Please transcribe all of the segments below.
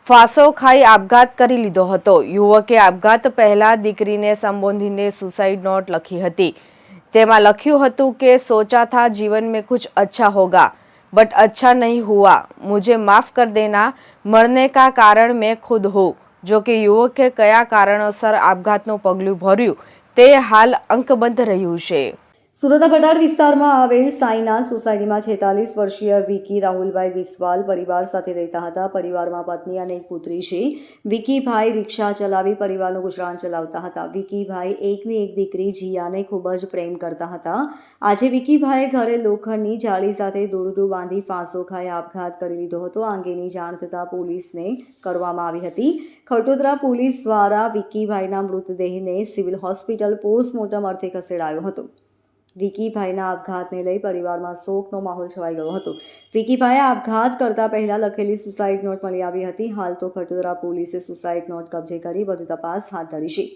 ફાંસો ખાઈ આપઘાત કરી લીધો હતો। યુવકે આપઘાત પહેલા દીકરીને સંબોધીને સુસાઇડ નોટ લખી હતી। તેમાં લખ્યું હતું કે સોચા થા જીવન में कुछ अच्छा होगा बट अच्छा नहीं हुआ, मुझे माफ कर देना, मरने का कारण मैं खुद हूँ। જો કે યુવકે કયા કારણોસર આપઘાતનું પગલું ભર્યું તે હાલ અંકબદ્ધ રહ્યું છે। સુરતના પટાર વિસ્તારમાં આવેલ સાઈના સોસાયટીમાં 46 વર્ષીય વિકી રાહુલભાઈ વિસ્વાલ પરિવાર સાથે રહેતા હતા। પરિવારમાં પત્ની અને એક પુત્રી છે। વિકીભાઈ રિક્ષા ચલાવી પરિવારનું ગુજરાન ચલાવતા હતા। વિકીભાઈ એકની એક દીકરી જીયાને ખૂબ જ પ્રેમ કરતા હતા। આજે વિકીભાઈએ ઘરે લોખંડની જાળી સાથે દોરડું બાંધી ફાંસો ખાઈ આપઘાત કરી લીધો હતો। આ અંગેની જાણ થતાં પોલીસને કરવામાં આવી હતી। ખટોદરા પોલીસ દ્વારા વિકીભાઈના મૃતદેહને સિવિલ હોસ્પિટલ પોસ્ટમોર્ટમ અર્થે ખસેડાયો હતો। વિકીભાઈના આપઘાતને લઈ પરિવારમાં શોકનો માહોલ છવાઈ ગયો હતો। વિકીભાઈએ આપઘાત કરતા પહેલા લખેલી સુસાઇડ નોટ મળી આવી હતી। હાલ તો ખટોદરા પોલીસે સુસાઇડ નોટ કબજે કરી વધુ તપાસ હાથ ધરી છે।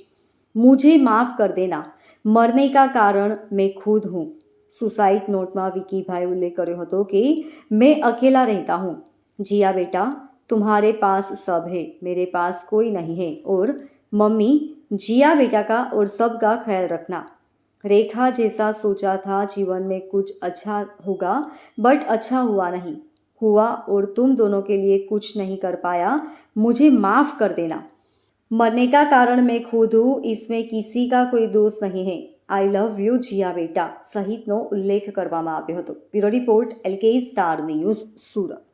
મુझे माफ कर देना, मरने का कारण मैं खुद हूँ। सुसाइड नोटમાં વિકીભાઈ ઉલ્લેખ કર્યો હતો કે मैं अकेला रहता हूँ। जिया बेटा, तुम्हारे पास सब है, मेरे पास कोई नहीं है। और मम्मी, जिया बेटा का और सब का ख्याल रखना। रेखा जैसा सोचा था जीवन में कुछ अच्छा होगा बट अच्छा हुआ नहीं हुआ और तुम दोनों के लिए कुछ नहीं कर पाया, मुझे माफ कर देना। मरने का कारण मैं खुद हूँ, इसमें किसी का कोई दोष नहीं है। आई लव यू जिया बेटा सहितનો ઉલ્લેખ કરવામાં આવ્યો હતો। Bureau report LK star news Surat.